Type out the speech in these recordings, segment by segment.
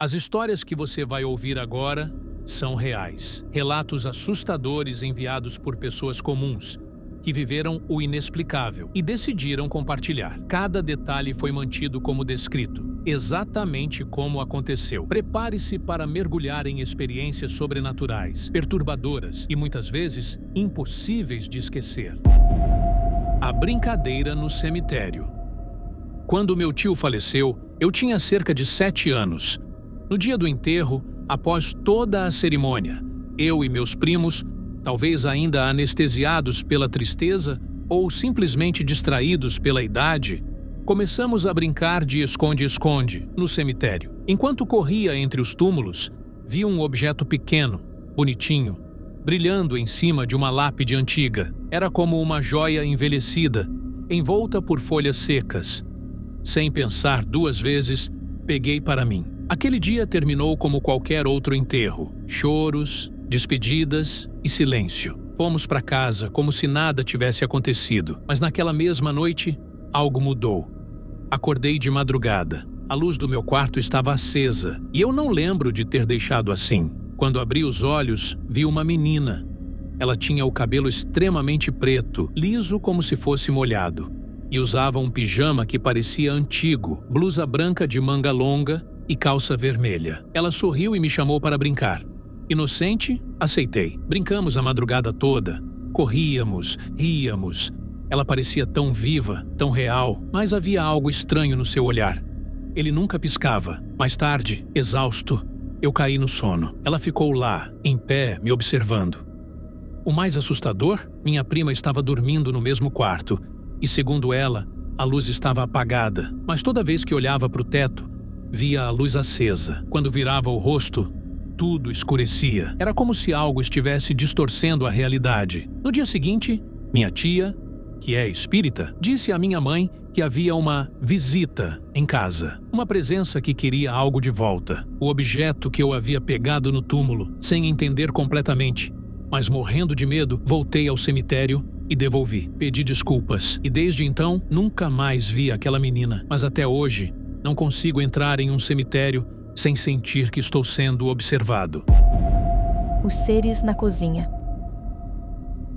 As histórias que você vai ouvir agora são reais. Relatos assustadores enviados por pessoas comuns que viveram o inexplicável e decidiram compartilhar. Cada detalhe foi mantido como descrito, exatamente como aconteceu. Prepare-se para mergulhar em experiências sobrenaturais, perturbadoras e muitas vezes impossíveis de esquecer. A brincadeira no cemitério. Quando meu tio faleceu, eu tinha cerca de 7 anos. No dia do enterro, após toda a cerimônia, eu e meus primos, talvez ainda anestesiados pela tristeza ou simplesmente distraídos pela idade, começamos a brincar de esconde-esconde no cemitério. Enquanto corria entre os túmulos, vi um objeto pequeno, bonitinho, brilhando em cima de uma lápide antiga. Era como uma joia envelhecida, envolta por folhas secas. Sem pensar 2 vezes, peguei para mim. Aquele dia terminou como qualquer outro enterro. Choros, despedidas e silêncio. Fomos para casa como se nada tivesse acontecido. Mas naquela mesma noite, algo mudou. Acordei de madrugada. A luz do meu quarto estava acesa e eu não lembro de ter deixado assim. Quando abri os olhos, vi uma menina. Ela tinha o cabelo extremamente preto, liso como se fosse molhado, e usava um pijama que parecia antigo, blusa branca de manga longa e calça vermelha. Ela sorriu e me chamou para brincar. Inocente, aceitei. Brincamos a madrugada toda. Corríamos, ríamos. Ela parecia tão viva, tão real, mas havia algo estranho no seu olhar. Ele nunca piscava. Mais tarde, exausto, eu caí no sono. Ela ficou lá, em pé, me observando. O mais assustador, minha prima estava dormindo no mesmo quarto e, segundo ela, a luz estava apagada, mas toda vez que olhava para o teto, via a luz acesa. Quando virava o rosto, tudo escurecia. Era como se algo estivesse distorcendo a realidade. No dia seguinte, minha tia, que é espírita, disse à minha mãe que havia uma visita em casa. Uma presença que queria algo de volta. O objeto que eu havia pegado no túmulo, sem entender completamente. Mas morrendo de medo, voltei ao cemitério e devolvi. Pedi desculpas. E desde então, nunca mais vi aquela menina. Mas até hoje, não consigo entrar em um cemitério sem sentir que estou sendo observado. Os seres na cozinha.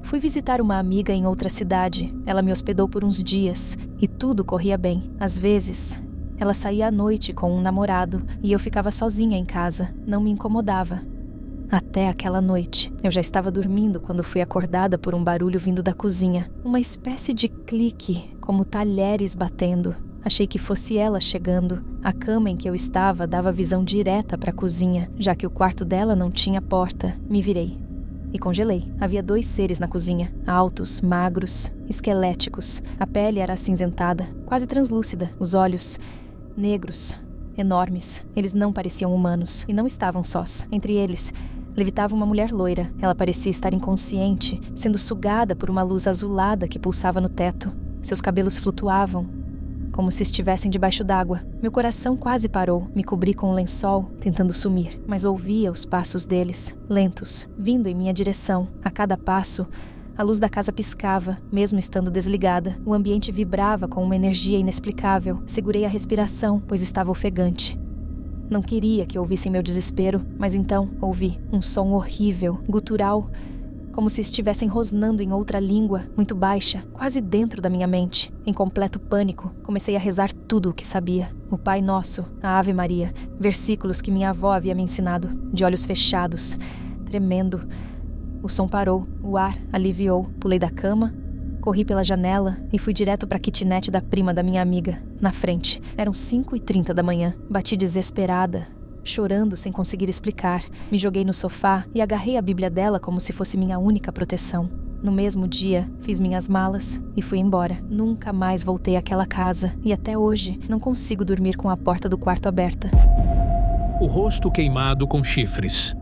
Fui visitar uma amiga em outra cidade. Ela me hospedou por uns dias e tudo corria bem. Às vezes, ela saía à noite com um namorado e eu ficava sozinha em casa. Não me incomodava. Até aquela noite. Eu já estava dormindo quando fui acordada por um barulho vindo da cozinha. Uma espécie de clique, como talheres batendo. Achei que fosse ela chegando. A cama em que eu estava dava visão direta para a cozinha, já que o quarto dela não tinha porta. Me virei e congelei. Havia 2 seres na cozinha, altos, magros, esqueléticos. A pele era acinzentada, quase translúcida. Os olhos, negros, enormes. Eles não pareciam humanos e não estavam sós. Entre eles, levitava uma mulher loira. Ela parecia estar inconsciente, sendo sugada por uma luz azulada que pulsava no teto. Seus cabelos flutuavam, como se estivessem debaixo d'água. Meu coração quase parou. Me cobri com um lençol, tentando sumir, mas ouvia os passos deles, lentos, vindo em minha direção. A cada passo, a luz da casa piscava, mesmo estando desligada. O ambiente vibrava com uma energia inexplicável. Segurei a respiração, pois estava ofegante. Não queria que ouvissem meu desespero, mas então ouvi um som horrível, gutural, como se estivessem rosnando em outra língua, muito baixa, quase dentro da minha mente. Em completo pânico, comecei a rezar tudo o que sabia. O Pai Nosso, a Ave Maria, versículos que minha avó havia me ensinado, de olhos fechados, tremendo. O som parou, o ar aliviou. Pulei da cama, corri pela janela e fui direto para a kitnet da prima da minha amiga, na frente. Eram 5h30 da manhã. Bati desesperada, chorando sem conseguir explicar. Me joguei no sofá e agarrei a Bíblia dela como se fosse minha única proteção. No mesmo dia, fiz minhas malas e fui embora. Nunca mais voltei àquela casa e até hoje não consigo dormir com a porta do quarto aberta. O rosto queimado com chifres.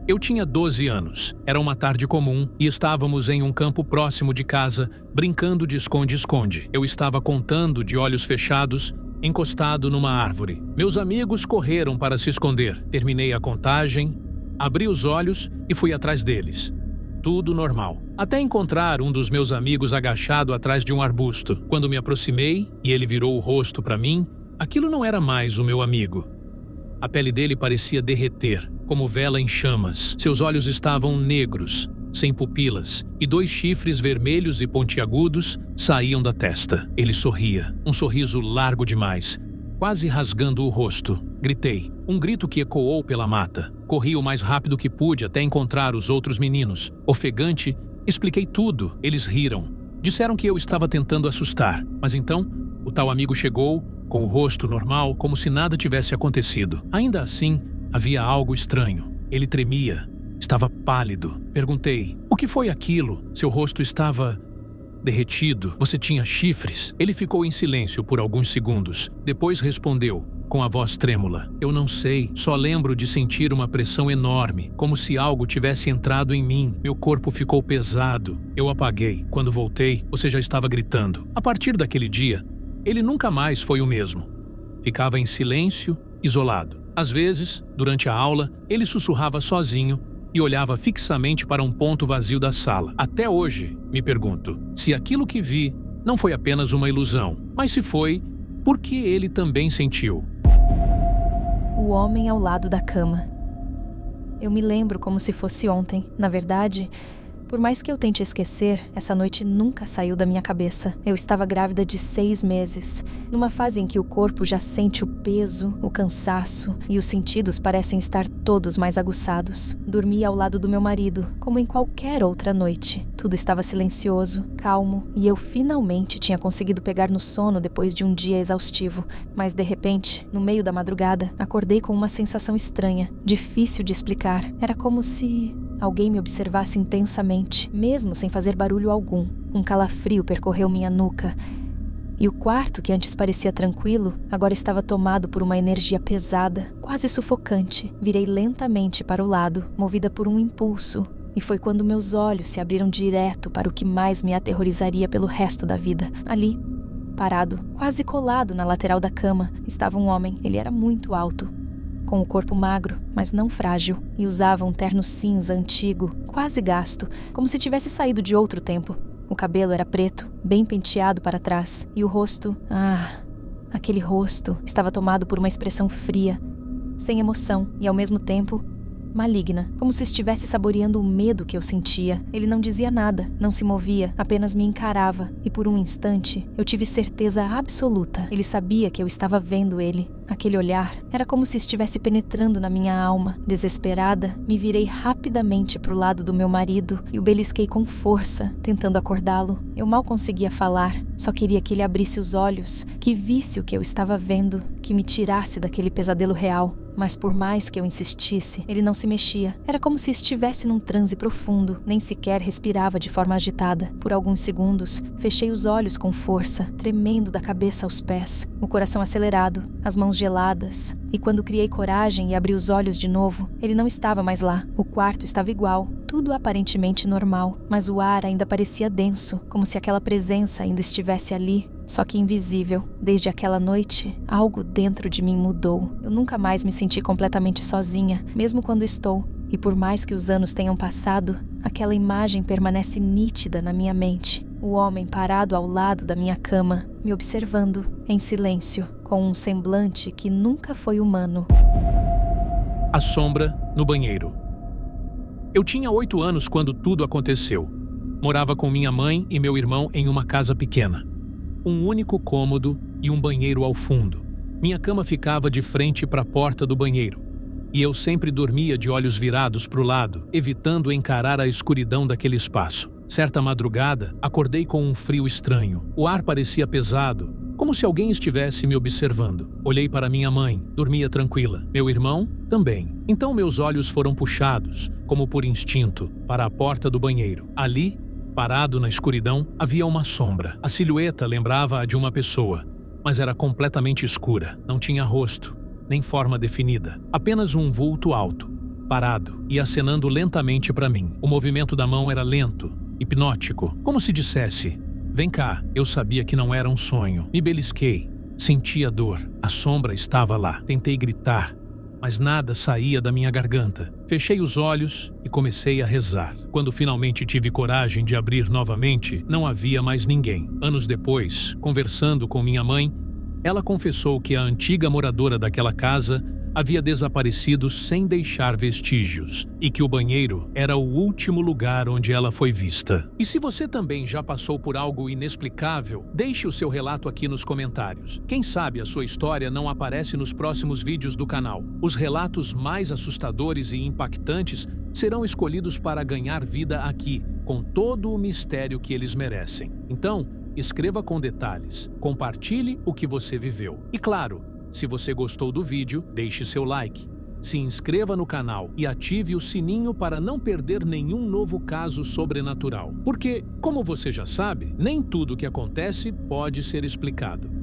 Eu tinha 12 anos. Era uma tarde comum e estávamos em um campo próximo de casa, brincando de esconde-esconde. Eu estava contando de olhos fechados, encostado numa árvore. Meus amigos correram para se esconder. Terminei a contagem, abri os olhos e fui atrás deles. Tudo normal. Até encontrar um dos meus amigos agachado atrás de um arbusto. Quando me aproximei e ele virou o rosto para mim, aquilo não era mais o meu amigo. A pele dele parecia derreter, como vela em chamas. Seus olhos estavam negros, sem pupilas, e 2 chifres vermelhos e pontiagudos saíam da testa. Ele sorria, um sorriso largo demais, quase rasgando o rosto. Gritei, um grito que ecoou pela mata. Corri o mais rápido que pude até encontrar os outros meninos. Ofegante, expliquei tudo. Eles riram. Disseram que eu estava tentando assustar, mas então o tal amigo chegou, com o rosto normal, como se nada tivesse acontecido. Ainda assim, havia algo estranho. Ele tremia, estava pálido. Perguntei, o que foi aquilo? Seu rosto estava derretido. Você tinha chifres? Ele ficou em silêncio por alguns segundos. Depois respondeu, com a voz trêmula, eu não sei, só lembro de sentir uma pressão enorme, como se algo tivesse entrado em mim. Meu corpo ficou pesado. Eu apaguei. Quando voltei, você já estava gritando. A partir daquele dia, ele nunca mais foi o mesmo. Ficava em silêncio, isolado. Às vezes, durante a aula, ele sussurrava sozinho e olhava fixamente para um ponto vazio da sala. Até hoje, me pergunto, se aquilo que vi não foi apenas uma ilusão, mas se foi, por que ele também sentiu? O homem ao lado da cama. Eu me lembro como se fosse ontem. Na verdade, por mais que eu tente esquecer, essa noite nunca saiu da minha cabeça. Eu estava grávida de 6 meses, numa fase em que o corpo já sente o peso, o cansaço e os sentidos parecem estar todos mais aguçados. Dormia ao lado do meu marido, como em qualquer outra noite. Tudo estava silencioso, calmo, e eu finalmente tinha conseguido pegar no sono depois de um dia exaustivo. Mas de repente, no meio da madrugada, acordei com uma sensação estranha, difícil de explicar. Era como se alguém me observasse intensamente, mesmo sem fazer barulho algum. Um calafrio percorreu minha nuca. E o quarto, que antes parecia tranquilo, agora estava tomado por uma energia pesada, quase sufocante. Virei lentamente para o lado, movida por um impulso. E foi quando meus olhos se abriram direto para o que mais me aterrorizaria pelo resto da vida. Ali, parado, quase colado na lateral da cama, estava um homem. Ele era muito alto, com o corpo magro, mas não frágil, e usava um terno cinza antigo, quase gasto, como se tivesse saído de outro tempo. O cabelo era preto, bem penteado para trás, e o rosto, aquele rosto estava tomado por uma expressão fria, sem emoção e ao mesmo tempo maligna, como se estivesse saboreando o medo que eu sentia. Ele não dizia nada, não se movia, apenas me encarava, e por um instante eu tive certeza absoluta. Ele sabia que eu estava vendo ele. Aquele olhar era como se estivesse penetrando na minha alma. Desesperada, me virei rapidamente para o lado do meu marido e o belisquei com força, tentando acordá-lo. Eu mal conseguia falar, só queria que ele abrisse os olhos, que visse o que eu estava vendo, que me tirasse daquele pesadelo real. Mas por mais que eu insistisse, ele não se mexia. Era como se estivesse num transe profundo, nem sequer respirava de forma agitada. Por alguns segundos, fechei os olhos com força, tremendo da cabeça aos pés, o coração acelerado, as mãos geladas. E quando criei coragem e abri os olhos de novo, ele não estava mais lá. O quarto estava igual, tudo aparentemente normal, mas o ar ainda parecia denso, como se aquela presença ainda estivesse ali, só que invisível. Desde aquela noite, algo dentro de mim mudou. Eu nunca mais me senti completamente sozinha, mesmo quando estou. E por mais que os anos tenham passado, aquela imagem permanece nítida na minha mente. O homem parado ao lado da minha cama, me observando, em silêncio, com um semblante que nunca foi humano. A sombra no banheiro. Eu tinha 8 anos quando tudo aconteceu. Morava com minha mãe e meu irmão em uma casa pequena. Um único cômodo e um banheiro ao fundo. Minha cama ficava de frente para a porta do banheiro, e eu sempre dormia de olhos virados para o lado, evitando encarar a escuridão daquele espaço. Certa madrugada, acordei com um frio estranho. O ar parecia pesado, como se alguém estivesse me observando. Olhei para minha mãe, dormia tranquila. Meu irmão também. Então meus olhos foram puxados, como por instinto, para a porta do banheiro. Ali, parado na escuridão, havia uma sombra. A silhueta lembrava a de uma pessoa, mas era completamente escura. Não tinha rosto, nem forma definida. Apenas um vulto alto, parado e acenando lentamente para mim. O movimento da mão era lento, hipnótico, como se dissesse: vem cá. Eu sabia que não era um sonho. Me belisquei, sentia dor. A sombra estava lá. Tentei gritar, mas nada saía da minha garganta. Fechei os olhos e comecei a rezar. Quando finalmente tive coragem de abrir novamente, não havia mais ninguém. Anos depois, conversando com minha mãe, ela confessou que a antiga moradora daquela casa havia desaparecido sem deixar vestígios e que o banheiro era o último lugar onde ela foi vista. E se você também já passou por algo inexplicável, deixe o seu relato aqui nos comentários. Quem sabe a sua história não aparece nos próximos vídeos do canal. Os relatos mais assustadores e impactantes serão escolhidos para ganhar vida aqui, com todo o mistério que eles merecem. Então, escreva com detalhes, compartilhe o que você viveu. E claro, se você gostou do vídeo, deixe seu like, se inscreva no canal e ative o sininho para não perder nenhum novo caso sobrenatural. Porque, como você já sabe, nem tudo que acontece pode ser explicado.